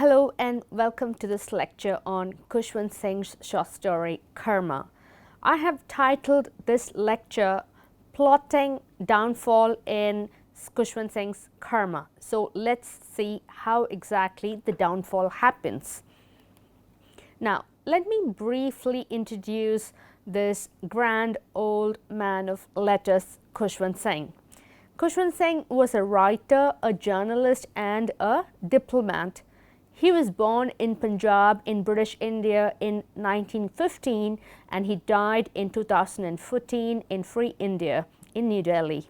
Hello and welcome to this lecture on Khuswant Singh's short story Karma. I have titled this lecture Plotting Downfall in Khuswant Singh's Karma. So let's see how exactly the downfall happens. Now let me briefly introduce this grand old man of letters, Khuswant Singh. Khuswant Singh was a writer, a journalist and a diplomat. He was born in Punjab in British India in 1915 and he died in 2014 in Free India in New Delhi.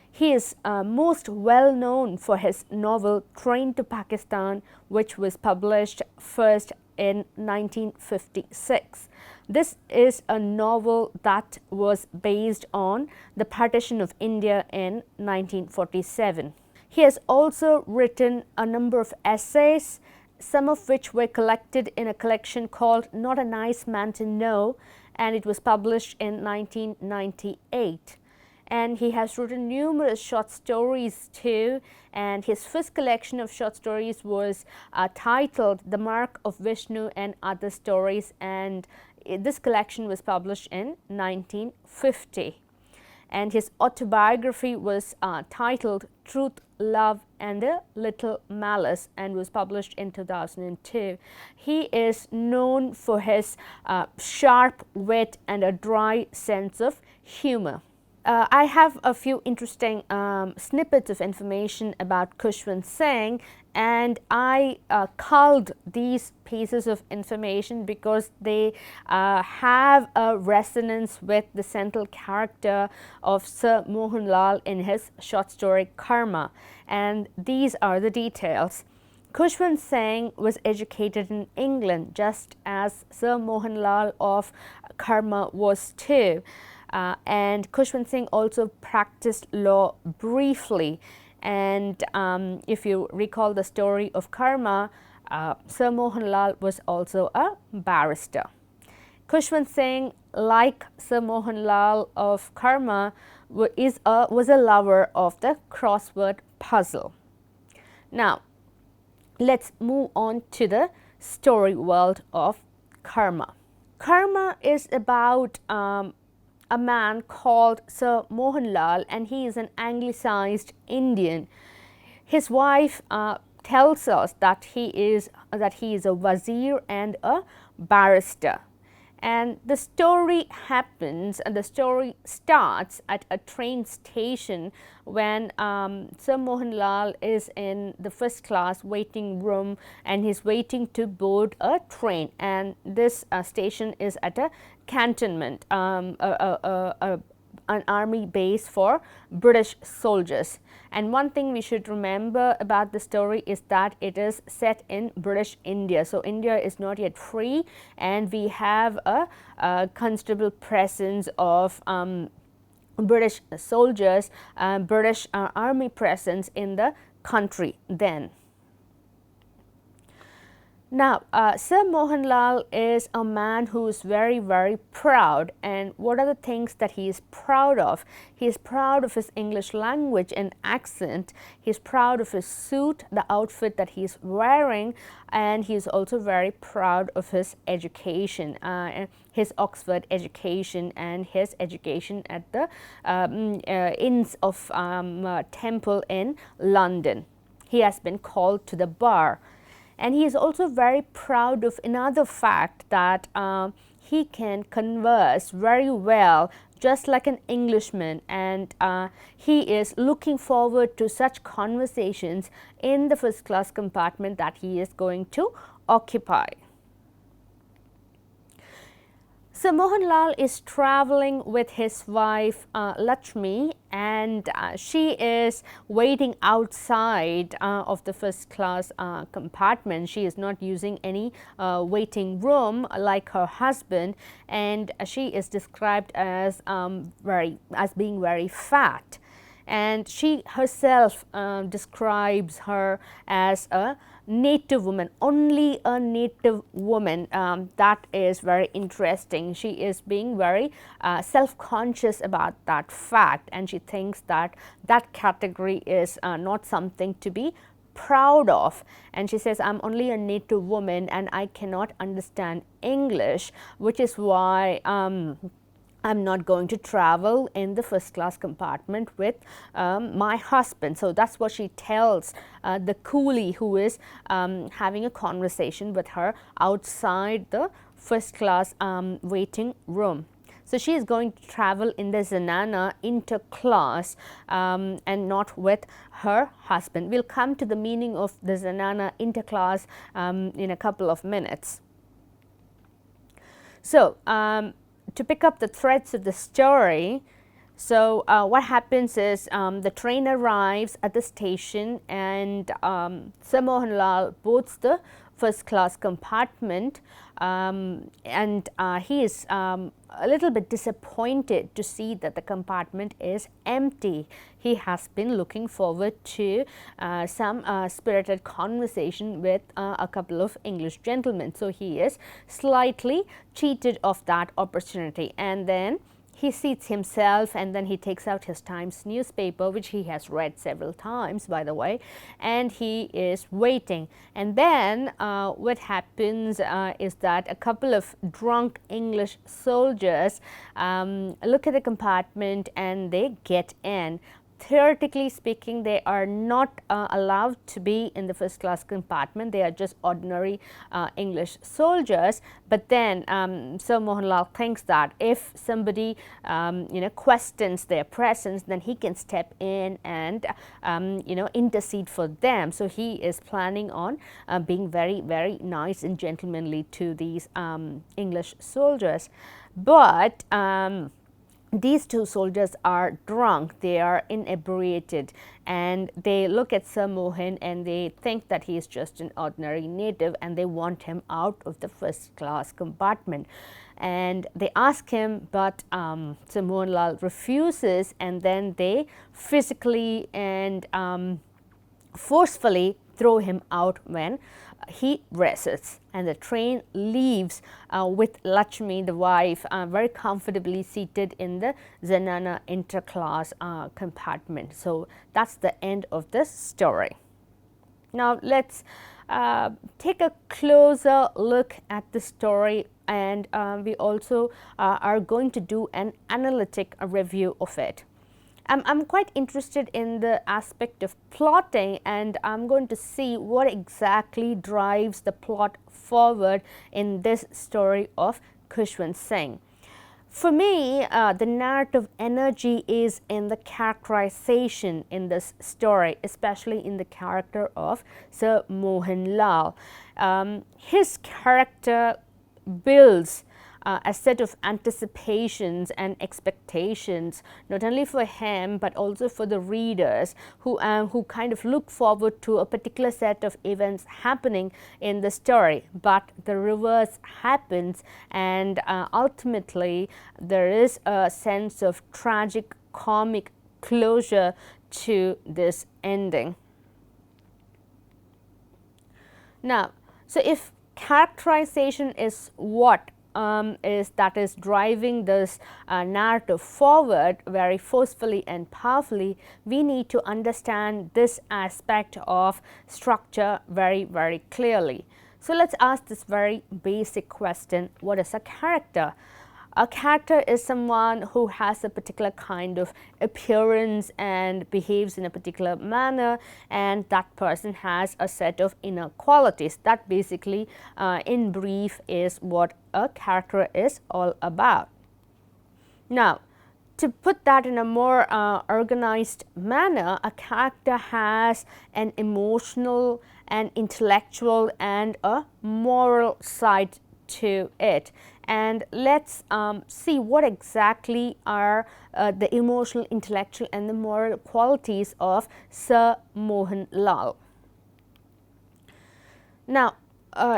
He is most well known for his novel Train to Pakistan, which was published first in 1956. This is a novel that was based on the partition of India in 1947. He has also written a number of essays, some of which were collected in a collection called Not a Nice Man to Know, and it was published in 1998. And he has written numerous short stories too, and his first collection of short stories was titled The Mark of Vishnu and Other Stories, and this collection was published in 1950. And his autobiography was titled Truth, Love and a Little Malice and was published in 2002. He is known for his sharp wit and a dry sense of humor. I have a few interesting snippets of information about Khuswant Singh, and I culled these pieces of information because they have a resonance with the central character of Sir Mohan Lal in his short story Karma, and these are the details. Khuswant Singh was educated in England just as Sir Mohan Lal of Karma was too. And Khuswant Singh also practiced law briefly, and if you recall the story of Karma, Sir Mohan Lal was also a barrister. Khuswant Singh, like Sir Mohan Lal of Karma, was a lover of the crossword puzzle. Now let's move on to the story world of Karma. Karma is about a man called Sir Mohan Lal, and he is an anglicized Indian. His wife tells us that he is a wazir and a barrister. And the story happens, and the story starts at a train station when Sir Mohan Lal is in the first class waiting room and he's waiting to board a train, and this station is at a cantonment, an army base for British soldiers. And one thing we should remember about the story is that it is set in British India. So India is not yet free, and we have a considerable presence of British soldiers, British army presence in the country then. Now, Sir Mohan Lal is a man who is very, very proud. And what are the things that he is proud of? He is proud of his English language and accent. He is proud of his suit, the outfit that he is wearing, and he is also very proud of his education, his Oxford education and his education at the Inns of Temple in London. He has been called to the bar. And he is also very proud of another fact, that he can converse very well just like an Englishman, and he is looking forward to such conversations in the first class compartment that he is going to occupy. So Mohan Lal is traveling with his wife Laxmi, and she is waiting outside of the first class compartment. She is not using any waiting room like her husband, and she is described as being very fat. And she herself describes her as a native woman, only a native woman. That is very interesting. She is being very self-conscious about that fact, and she thinks that that category is not something to be proud of. And she says, I'm only a native woman and I cannot understand English, which is why I'm not going to travel in the first class compartment with my husband. So that's what she tells the coolie who is having a conversation with her outside the first class waiting room. So she is going to travel in the Zenana interclass and not with her husband. We'll come to the meaning of the Zenana interclass in a couple of minutes. So to pick up the threads of the story, so what happens is the train arrives at the station and Sir Mohan Lal boards the first class compartment and he is a little bit disappointed to see that the compartment is empty. He has been looking forward to some spirited conversation with a couple of English gentlemen. So he is slightly cheated of that opportunity, and then he seats himself and then he takes out his Times newspaper, which he has read several times, by the way, and he is waiting. And then what happens is that a couple of drunk English soldiers look at the compartment and they get in. Theoretically speaking, they are not allowed to be in the first class compartment. They are just ordinary English soldiers. But then Sir Mohan Lal thinks that if somebody questions their presence, then he can step in and intercede for them. So he is planning on being very, very nice and gentlemanly to these English soldiers. But these two soldiers are drunk, they are inebriated, and they look at Sir Mohan and they think that he is just an ordinary native and they want him out of the first class compartment. And they ask him, but Sir Mohan Lal refuses, and then they physically and forcefully throw him out when he resists, and the train leaves with Laxmi, the wife, very comfortably seated in the Zenana interclass compartment. So that's the end of this story. Now let's take a closer look at the story, and we also are going to do an analytic review of it. I'm quite interested in the aspect of plotting, and I'm going to see what exactly drives the plot forward in this story of Khuswant Singh. For me, the narrative energy is in the characterization in this story, especially in the character of Sir Mohan Lal. His character builds a set of anticipations and expectations, not only for him but also for the readers who kind of look forward to a particular set of events happening in the story. But the reverse happens, and ultimately there is a sense of tragic comic closure to this ending. Now, so if characterization is what is driving this narrative forward very forcefully and powerfully, we need to understand this aspect of structure very, very clearly. So let's ask this very basic question: what is a character? A character is someone who has a particular kind of appearance and behaves in a particular manner, and that person has a set of inner qualities. That basically, in brief, is what a character is all about. Now, to put that in a more organized manner, a character has an emotional, an intellectual, and a moral side to it. And let's see what exactly are the emotional, intellectual, and the moral qualities of Sir Mohan Lal. Now,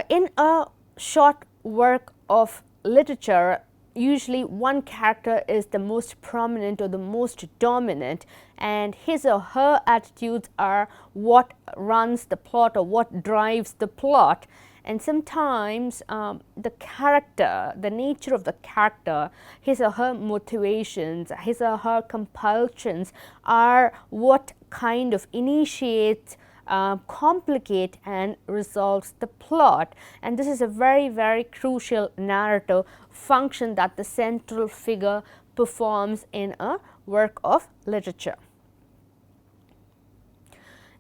in a short work of literature, usually one character is the most prominent or the most dominant, and his or her attitudes are what runs the plot or what drives the plot. And sometimes the character, the nature of the character, his or her motivations, his or her compulsions are what kind of initiates complicate and resolves the plot. And this is a very, very crucial narrative function that the central figure performs in a work of literature.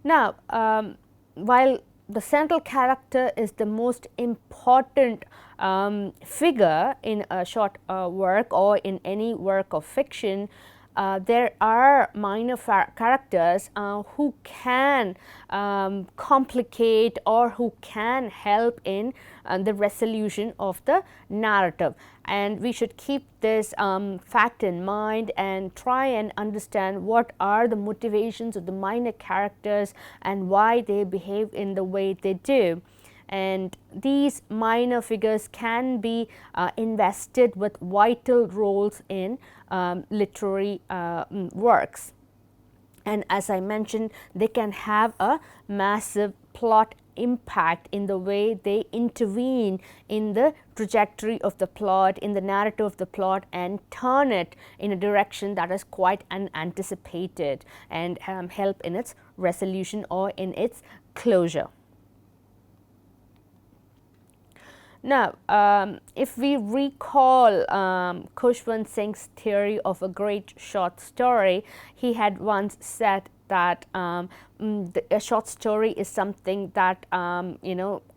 Now, while the central character is the most important figure in a short work or in any work of fiction, there are minor characters who can complicate or who can help in the resolution of the narrative. And we should keep this fact in mind and try and understand what are the motivations of the minor characters and why they behave in the way they do. And these minor figures can be invested with vital roles in literary works. And as I mentioned, they can have a massive plot impact in the way they intervene in the trajectory of the plot, in the narrative of the plot, and turn it in a direction that is quite unanticipated and help in its resolution or in its closure. Now, if we recall Khuswant Singh's theory of a great short story, he had once said that a short story is something that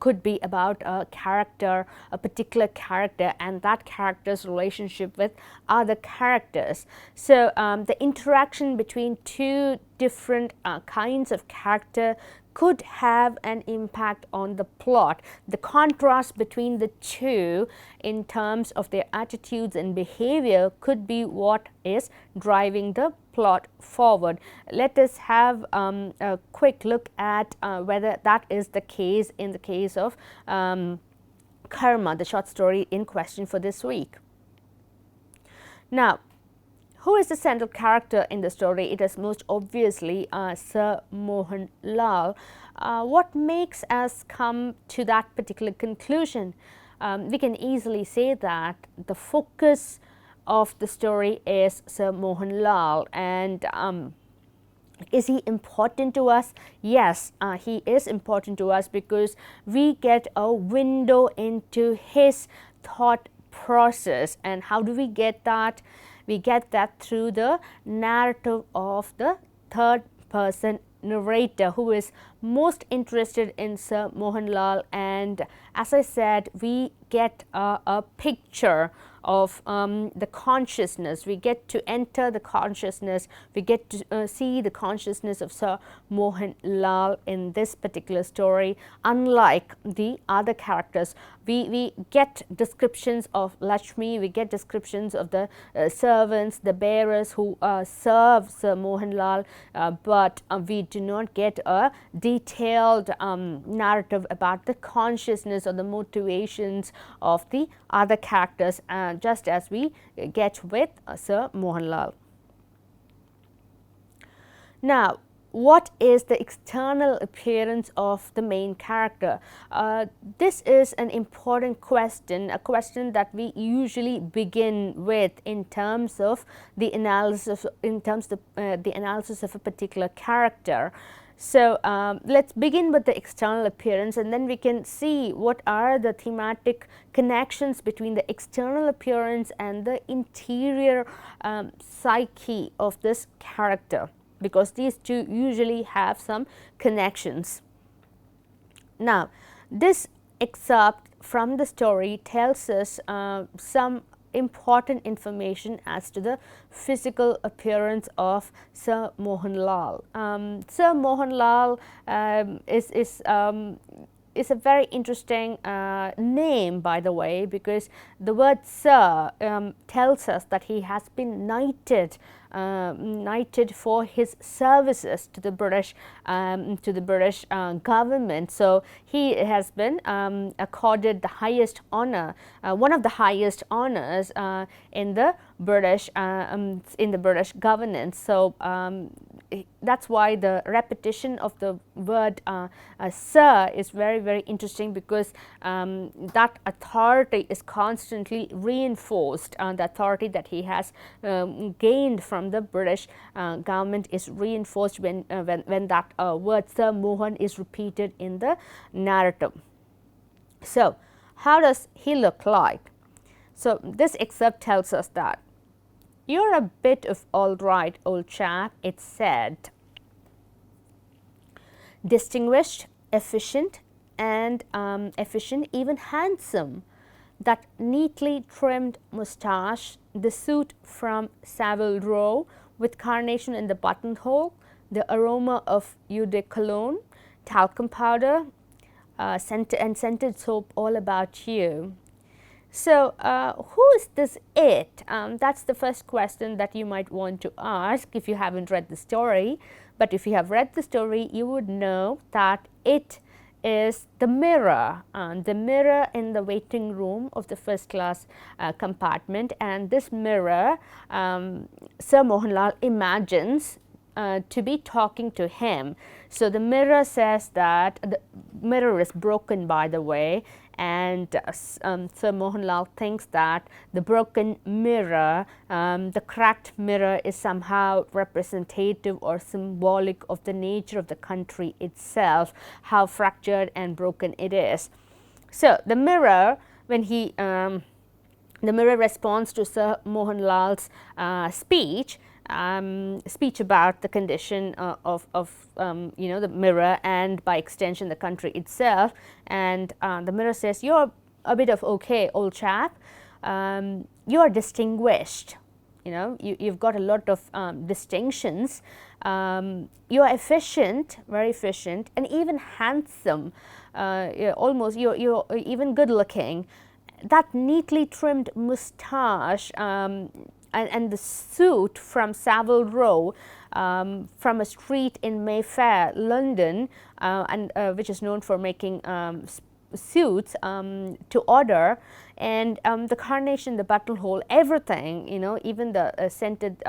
could be about a character, a particular character, and that character's relationship with other characters. So the interaction between two different kinds of character could have an impact on the plot. The contrast between the two in terms of their attitudes and behavior could be what is driving the plot forward. Let us have a quick look at whether that is the case in the case of Karma, the short story in question for this week. Now, who is the central character in the story? It is most obviously Sir Mohan Lal. What makes us come to that particular conclusion? We can easily say that the focus of the story is Sir Mohan Lal. And is he important to us? Yes, he is important to us because we get a window into his thought process. And how do we get that? We get that through the narrative of the third person narrator, who is most interested in Sir Mohan Lal. And as I said, we get a picture of the consciousness. We get to enter the consciousness. We get to see the consciousness of Sir Mohan Lal in this particular story. Unlike the other characters, we get descriptions of Laxmi, we get descriptions of the servants, the bearers who serve Sir Mohan Lal, but we do not get a detailed narrative about the consciousness or the motivations of the other characters, just as we get with Sir Mohan Lal. Now, what is the external appearance of the main character? This is an important question, a question that we usually begin with in terms of the analysis, the analysis of a particular character. So, let's begin with the external appearance, and then we can see what are the thematic connections between the external appearance and the interior psyche of this character, because these two usually have some connections. Now, this excerpt from the story tells us some important information as to the physical appearance of Sir Mohan Lal. Sir Mohan Lal is a very interesting name, by the way, because the word Sir tells us that he has been knighted for his services to the British government. So he has been accorded the highest honor, one of the highest honors in the British governance. So that's why the repetition of the word sir is very, very interesting, because that authority is constantly reinforced. The authority that he has gained from the British government is reinforced when that word Sir Mohan is repeated in the narrative. So, how does he look like? So, this excerpt tells us that you're a bit of all right, old chap, it said. Distinguished, efficient, and even handsome. That neatly trimmed moustache, the suit from Savile Row with carnation in the buttonhole, the aroma of eau de cologne, talcum powder, scented soap all about you. So, who is this it? That's the first question that you might want to ask if you haven't read the story. But if you have read the story, you would know that it is the mirror in the waiting room of the first class compartment. And this mirror, Sir Mohan Lal imagines to be talking to him. So, the mirror says that the mirror is broken, by the way, and Sir Mohan Lal thinks that the broken mirror, the cracked mirror, is somehow representative or symbolic of the nature of the country itself, how fractured and broken it is. So, the mirror, when he the mirror responds to Sir Mohan Lal's speech about the condition of the mirror, and by extension the country itself. And the mirror says, you're a bit of okay, old chap, you're distinguished, you've got a lot of distinctions, you're efficient, very efficient, and even handsome, you're even good looking. That neatly trimmed moustache and the suit from Savile Row, from a street in Mayfair, London, which is known for making suits to order, and the carnation, the buttonhole, everything, even the scented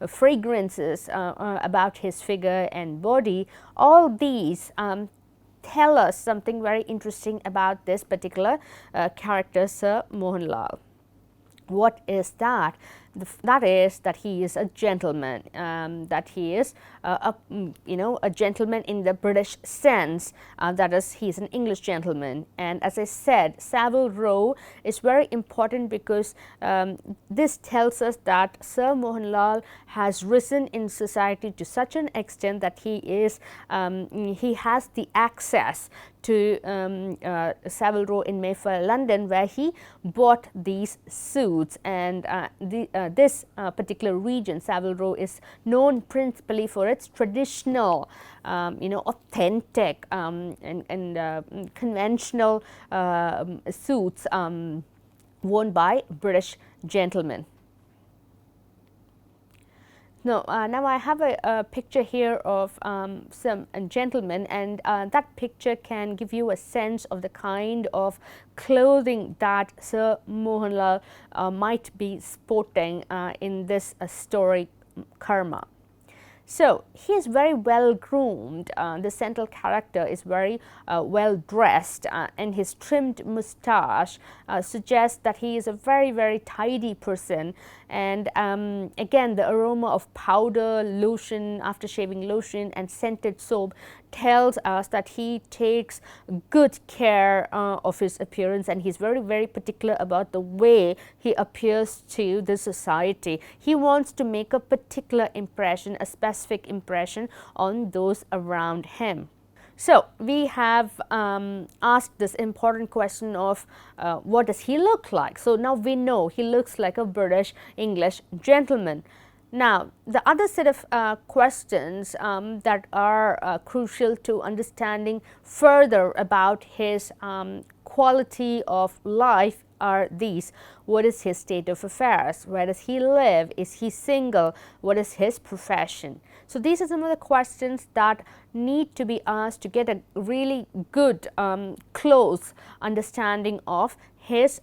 fragrances about his figure and body, all these tell us something very interesting about this particular character, Sir Mohan Lal. What is that? That is that he is a gentleman, that he is a gentleman in the British sense, that is, he is an English gentleman. And as I said, Savile Row is very important because this tells us that Sir Mohan Lal has risen in society to such an extent that he has the access to Savile Row in Mayfair, London, where he bought these suits. And this particular region, Savile Row, is known principally for its traditional, authentic and conventional suits worn by British gentlemen. Now I have a picture here of some gentlemen, and that picture can give you a sense of the kind of clothing that Sir Mohan Lal might be sporting in this story, Karma. So, he is very well groomed, the central character is very well dressed, and his trimmed moustache suggests that he is a very, very tidy person. And again, the aroma of powder, lotion, after shaving lotion, and scented soap tells us that he takes good care of his appearance, and he's very, very particular about the way he appears to the society. He wants to make a particular impression, a specific impression on those around him. So, we have asked this important question of what does he look like. So, now we know he looks like a British English gentleman. Now, the other set of questions that are crucial to understanding further about his quality of life are these. What is his state of affairs? Where does he live? Is he single? What is his profession? So, these are some of the questions that need to be asked to get a really good, close understanding of his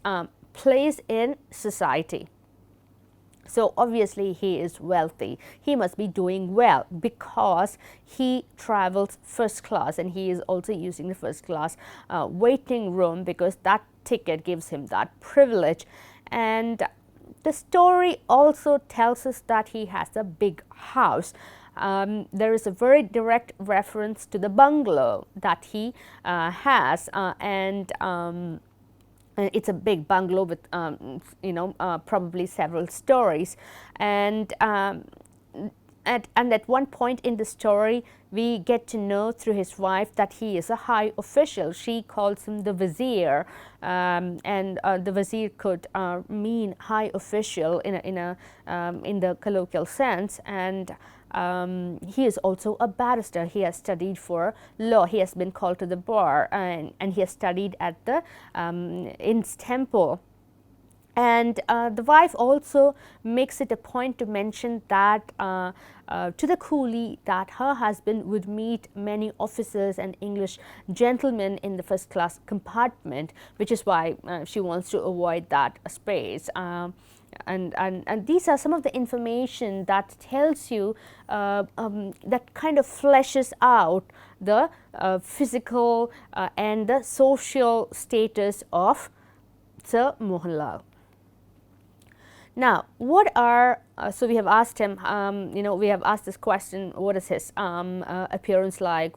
place in society. So obviously he is wealthy. He must be doing well because he travels first class, and he is also using the first class waiting room because that ticket gives him that privilege. And the story also tells us that he has a big house. There is a very direct reference to the bungalow that he has, and it's a big bungalow with probably several stories, and at one point in the story we get to know through his wife that he is a high official. She calls him the vizier, and the vizier could mean high official in the colloquial sense, and he is also a barrister. He has studied for law. He has been called to the bar, and he has studied at the Inns Temple. And the wife also makes it a point to mention that to the coolie that her husband would meet many officers and English gentlemen in the first class compartment, which is why she wants to avoid that space. And these are some of the information that tells you, that kind of fleshes out the physical and the social status of Sir Mohan Lal. Now, what are, so we have asked him, we have asked this question, what is his appearance like,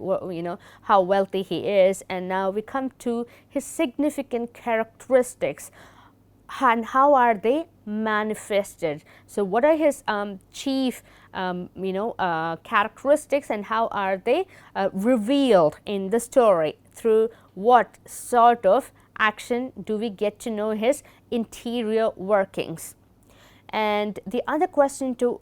how wealthy he is, and now we come to his significant characteristics and how are they manifested. So what are his chief characteristics, and how are they revealed in the story? Through what sort of action do we get to know his interior workings? And the other question to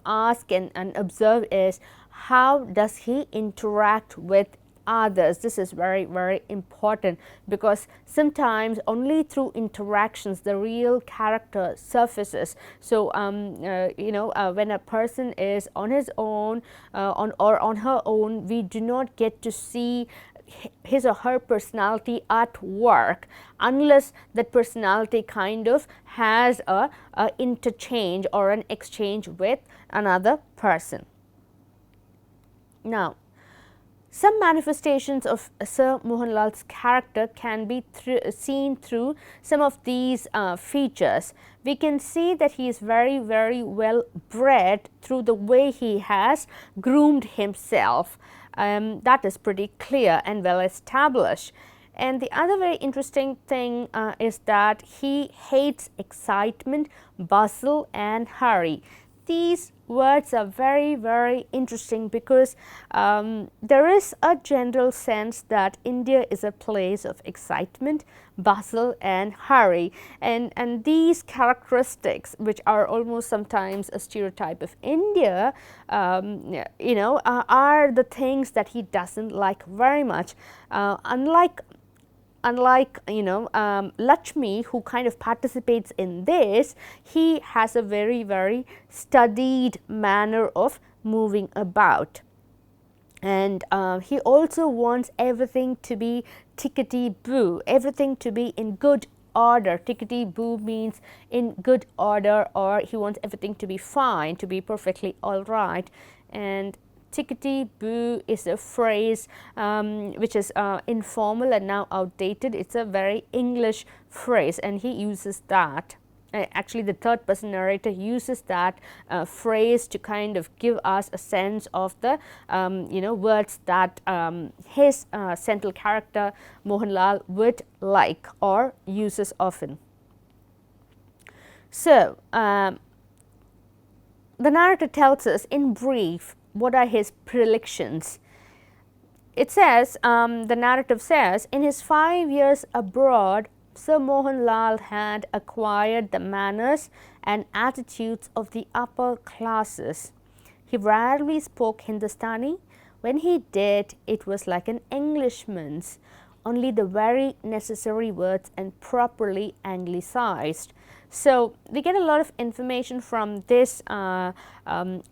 ask and observe is, how does he interact with others? This is very, very important, because sometimes only through interactions the real character surfaces. So when a person is on his own or on her own, we do not get to see his or her personality at work unless that personality kind of has a interchange or an exchange with another person. Now, some manifestations of Sir Mohan Lal's character can be seen through some of these features. We can see that he is very, very well bred through the way he has groomed himself. That is pretty clear and well established. And the other very interesting thing is that he hates excitement, bustle and hurry. These words are very, very interesting, because there is a general sense that India is a place of excitement, bustle and hurry, and these characteristics, which are almost sometimes a stereotype of India, are the things that he doesn't like very much. Unlike Laxmi, who kind of participates in this, he has a very, very studied manner of moving about. And he also wants everything to be tickety-boo, everything to be in good order. Tickety-boo means in good order, or he wants everything to be fine, to be perfectly all right. And tickety-boo is a phrase which is informal and now outdated. It's a very English phrase, and he uses that. Actually, the third person narrator uses that phrase to kind of give us a sense of the words that his central character Mohan Lal would like or uses often. So, the narrator tells us in brief what are his predilections. It says, the narrative says, in his 5 years abroad, Sir Mohan Lal had acquired the manners and attitudes of the upper classes. He rarely spoke Hindustani. When he did, it was like an Englishman's, only the very necessary words and properly anglicized. So, we get a lot of information from this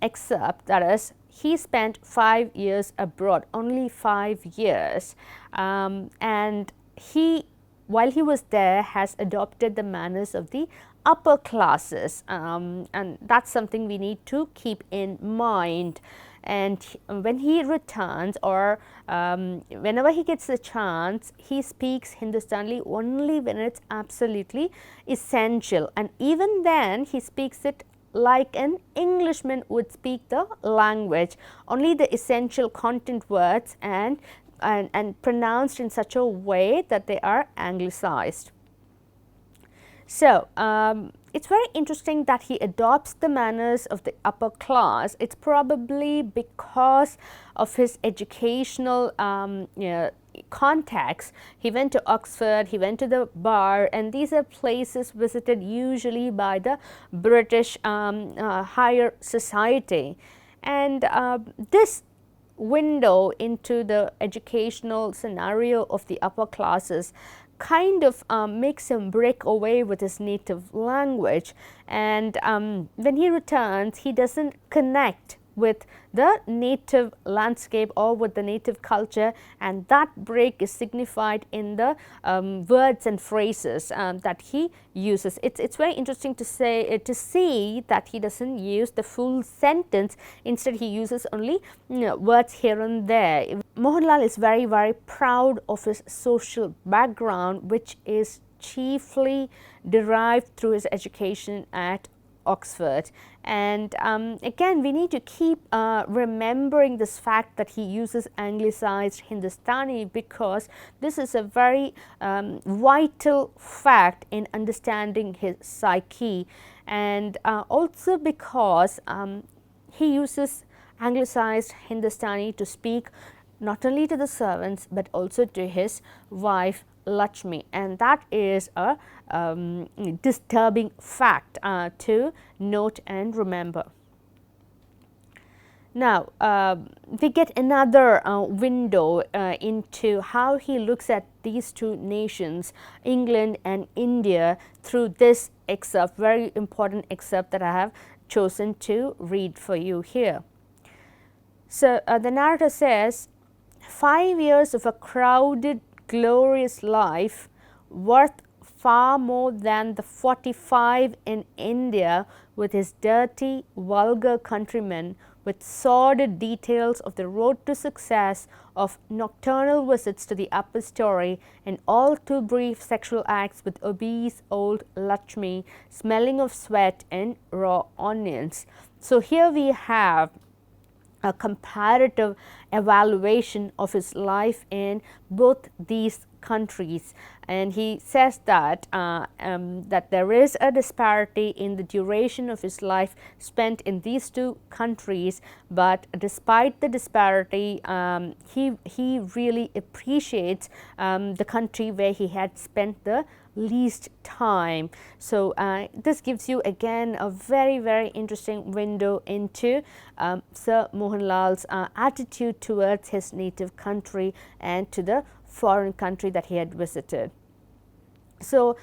excerpt, that is, he spent 5 years abroad, only 5 years, and he while he was there, has adopted the manners of the upper classes, and that's something we need to keep in mind. And when he returns, or whenever he gets a chance, he speaks Hindustani only when it's absolutely essential, and even then he speaks it like an Englishman would speak the language, only the essential content words, and pronounced in such a way that they are anglicized. So, it's very interesting that he adopts the manners of the upper class. It's probably because of his educational context. He went to Oxford, he went to the bar, and these are places visited usually by the British higher society. And this window into the educational scenario of the upper classes kind of makes him break away with his native language, and when he returns, he doesn't connect with the native landscape or with the native culture, and that break is signified in the words and phrases that he uses. It's very interesting to see that he doesn't use the full sentence. Instead, he uses only words here and there. Mohan Lal is very, very proud of his social background, which is chiefly derived through his education at Oxford. And again, we need to keep remembering this fact that he uses anglicized Hindustani, because this is a very vital fact in understanding his psyche, and also because he uses anglicized Hindustani to speak not only to the servants but also to his wife Laxmi, and that is a disturbing fact to note and remember. Now, we get another window into how he looks at these two nations, England and India, through this excerpt, very important excerpt that I have chosen to read for you here. So, the narrator says, 5 years of a crowded, glorious life, worth far more than the 45 in India, with his dirty, vulgar countrymen, with sordid details of the road to success, of nocturnal visits to the upper story, and all too brief sexual acts with obese old Laxmi, smelling of sweat and raw onions. So here we have a comparative evaluation of his life in both these countries, and he says that that there is a disparity in the duration of his life spent in these two countries, but despite the disparity, he really appreciates the country where he had spent the least time. So this gives you again a very, very interesting window into Sir Mohan Lal's attitude towards his native country and to the foreign country that he had visited. So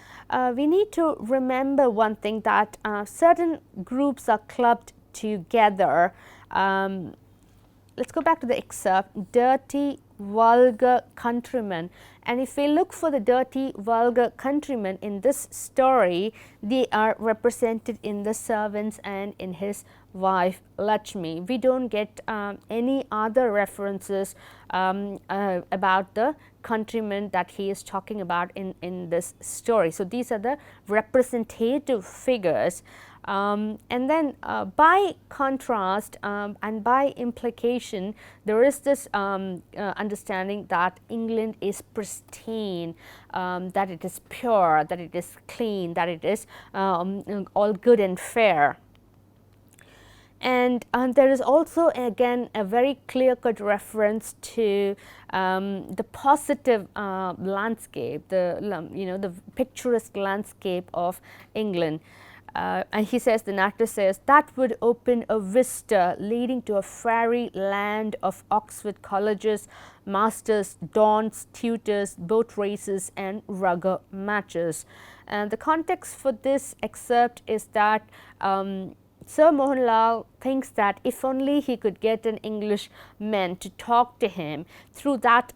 we need to remember one thing, that certain groups are clubbed together. Let's go back to the excerpt. Dirty, vulgar countrymen. And if we look for the dirty, vulgar countrymen in this story, they are represented in the servants and in his wife Laxmi. We don't get any other references about the countrymen that he is talking about in this story. So these are the representative figures. And then by contrast and by implication, there is this understanding that England is pristine, that it is pure, that it is clean, that it is all good and fair. And there is also again a very clear-cut reference to the positive landscape, the picturesque landscape of England. And he says, the narrator says, that would open a vista leading to a fairy land of Oxford colleges, masters, dons, tutors, boat races and rugger matches. And the context for this excerpt is that Sir Mohan Lal thinks that if only he could get an Englishman to talk to him, through that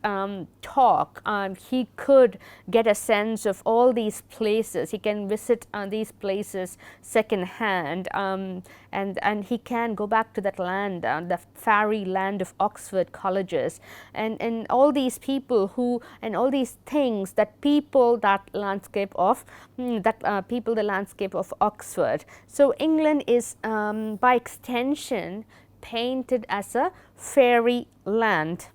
talk he could get a sense of all these places. He can visit these places second hand, and he can go back to that land, the fairy land of Oxford colleges, and all these people who, and all these things that people that landscape of the landscape of Oxford. So England is by extension painted as a fairy land.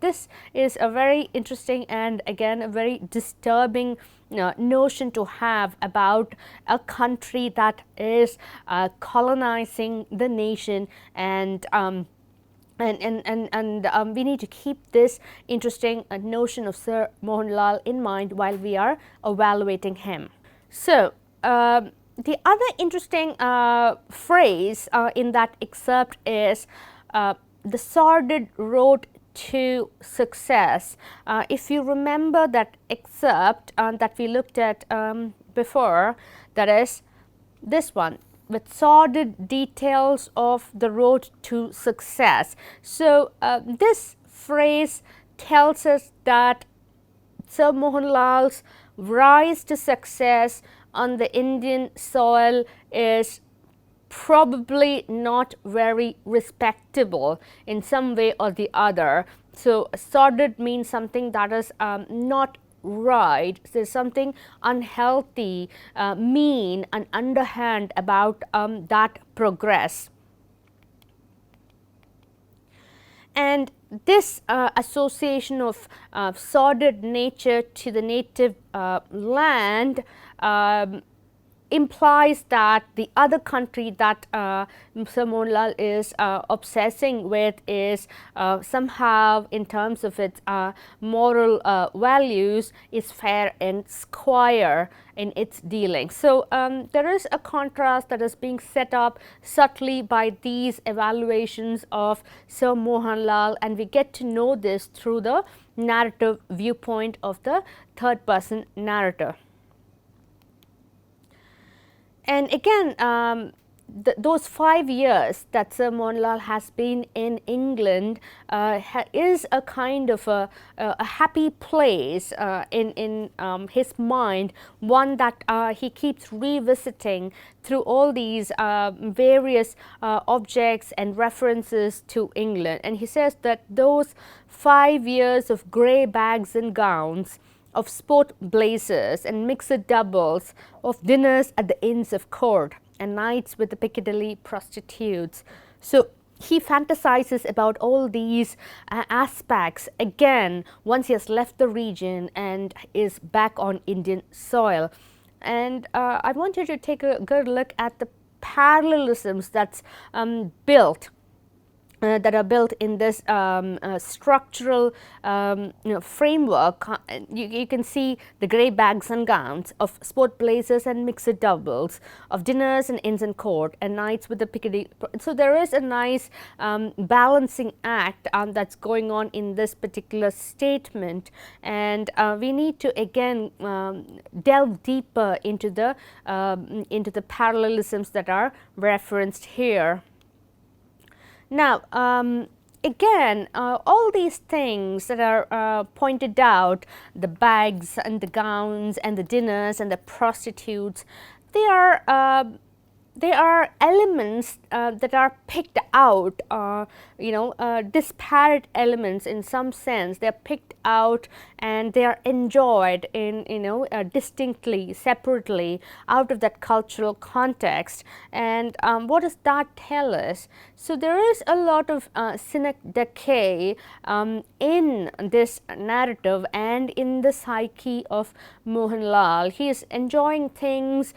This is a very interesting and again a very disturbing notion to have about a country that is colonizing the nation, and we need to keep this interesting notion of Sir Mohan Lal in mind while we are evaluating him. So, the other interesting phrase in that excerpt is the sordid road to success. If you remember that excerpt that we looked at before, that is this one, with sordid details of the road to success. So, this phrase tells us that Sir Mohan Lal's rise to success on the Indian soil is probably not very respectable in some way or the other. So, sordid means something that is not right. There's something unhealthy, mean and underhand about that progress. And this association of sordid nature to the native land implies that the other country that Sir Mohan Lal is obsessing with is somehow, in terms of its moral values, is fair and square in its dealings. So, there is a contrast that is being set up subtly by these evaluations of Sir Mohan Lal, and we get to know this through the narrative viewpoint of the third person narrator. And again, those 5 years that Sir Mohan Lal has been in England is a kind of a happy place in his mind, one that he keeps revisiting through all these various objects and references to England. And he says that those 5 years of grey bags and gowns, of sport blazers and mixed doubles, of dinners at the Inns of Court and nights with the Piccadilly prostitutes. So, he fantasizes about all these aspects again once he has left the region and is back on Indian soil. And I want you to take a good look at the parallelisms that's built that are built in this structural framework. You can see the grey bags and gowns, of sport blazers and mixed doubles, of dinners and Inns and Court and nights with the Piccadilly. So, there is a nice balancing act that's going on in this particular statement, and we need to again delve deeper into the parallelisms that are referenced here. Now, again, all these things that are pointed out, the bags and the gowns and the dinners and the prostitutes, they are elements that are picked out, disparate elements in some sense. They are picked out and they are enjoyed in distinctly, separately out of that cultural context. And what does that tell us? So, there is a lot of synecdoche in this narrative and in the psyche of Mohan Lal. He is enjoying things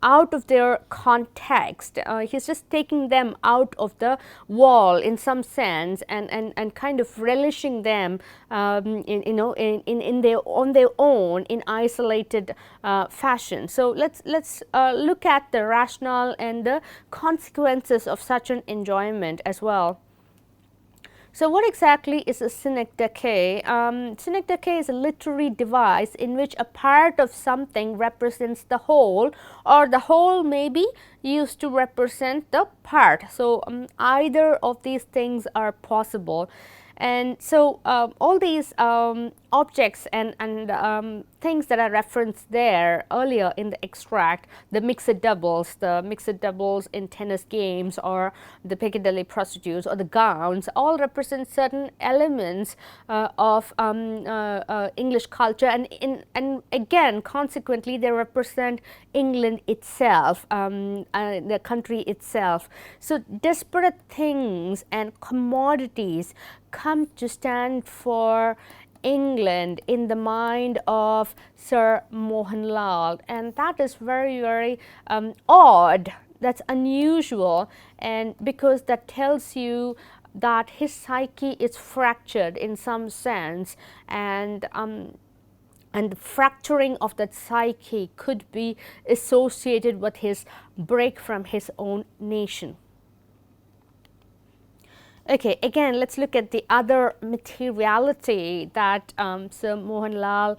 out of their context. He's just taking them out of the wall in some sense, and kind of relishing them on their own in isolated fashion. So, let's look at the rationale and the consequences of such an enjoyment as well. So what exactly is a synecdoche? Synecdoche is a literary device in which a part of something represents the whole, or the whole may be used to represent the part. So either of these things are possible. And so all these objects and things that are referenced there earlier in the extract, the mixed doubles in tennis games, or the Piccadilly prostitutes, or the gowns, all represent certain elements of English culture, and again consequently they represent England itself, the country itself. So disparate things and commodities come to stand for England in the mind of Sir Mohan Lal, and that is very, very odd. That's unusual, and because that tells you that his psyche is fractured in some sense, and the fracturing of that psyche could be associated with his break from his own nation. Okay, again, let's look at the other materiality that Sir Mohan Lal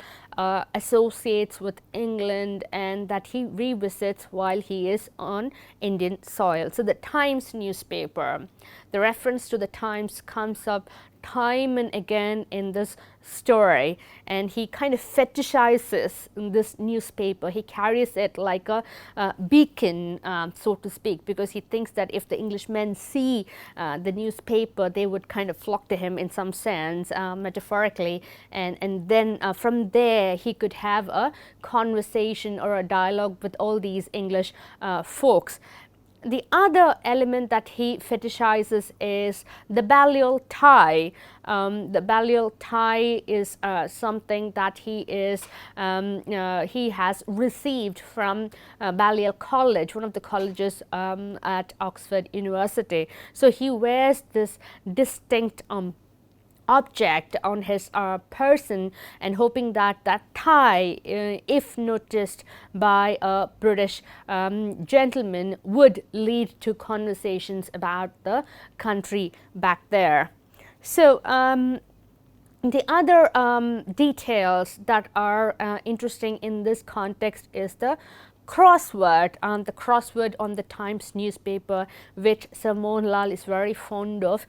associates with England and that he revisits while he is on Indian soil. So the Times newspaper, the reference to the Times comes up time and again in this story, and he kind of fetishizes this newspaper. He carries it like a beacon, so to speak, because he thinks that if the Englishmen see the newspaper, they would kind of flock to him in some sense, metaphorically, and then from there he could have a conversation or a dialogue with all these English folks. The other element that he fetishizes is the balliol tie. The balliol tie is something that he has received from Balliol College, one of the colleges at Oxford University. So he wears this distinct object on his person, and hoping that that tie, if noticed by a British gentleman, would lead to conversations about the country back there. So the other details that are interesting in this context is the crossword on the Times newspaper, which Sir Mohan Lal is very fond of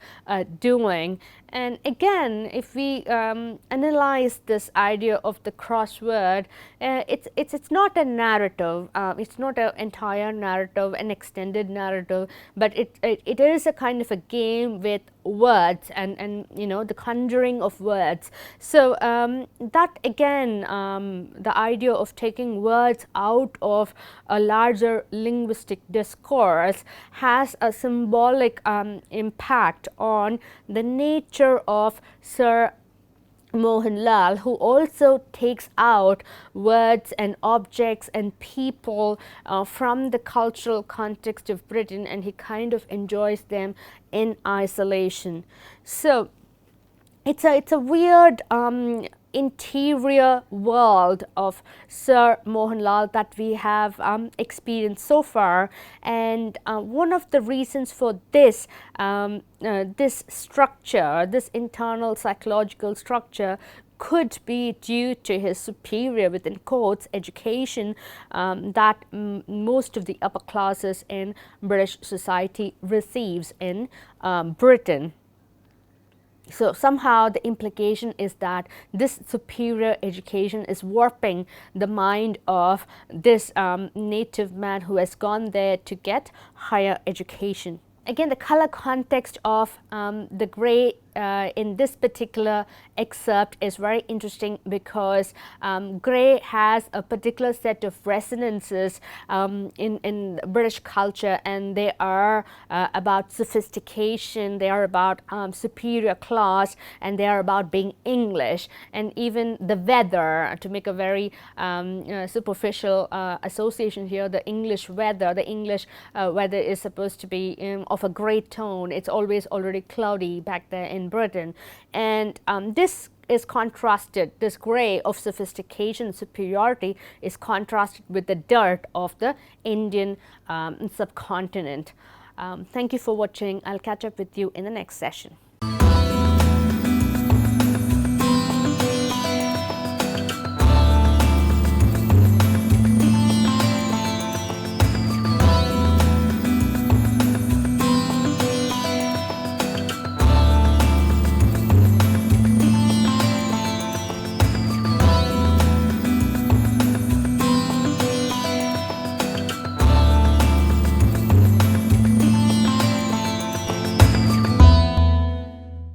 doing. And again, if we analyze this idea of the crossword, it's not a narrative, it's not an entire narrative, an extended narrative, but it is a kind of a game with words and you know, the conjuring of words. So that again, the idea of taking words out of a larger linguistic discourse has a symbolic impact on the nature of Sir Mohan Lal, who also takes out words and objects and people from the cultural context of Britain, and he kind of enjoys them in isolation. So it's a weird interior world of Sir Mohan Lal that we have experienced so far, and one of the reasons for this this structure, this internal psychological structure, could be due to his superior, within quotes, education that most of the upper classes in British society receives in Britain. So somehow the implication is that this superior education is warping the mind of this native man who has gone there to get higher education. Again, the color context of the grey in this particular excerpt is very interesting, because grey has a particular set of resonances in British culture, and they are about sophistication, they are about superior class, and they are about being English. And even the weather, to make a very superficial association here, the English weather is supposed to be of a grey tone. It's always already cloudy back there in Britain, and this is contrasted, this grey of sophistication, superiority is contrasted with the dirt of the Indian subcontinent. Thank you for watching. I'll catch up with you in the next session.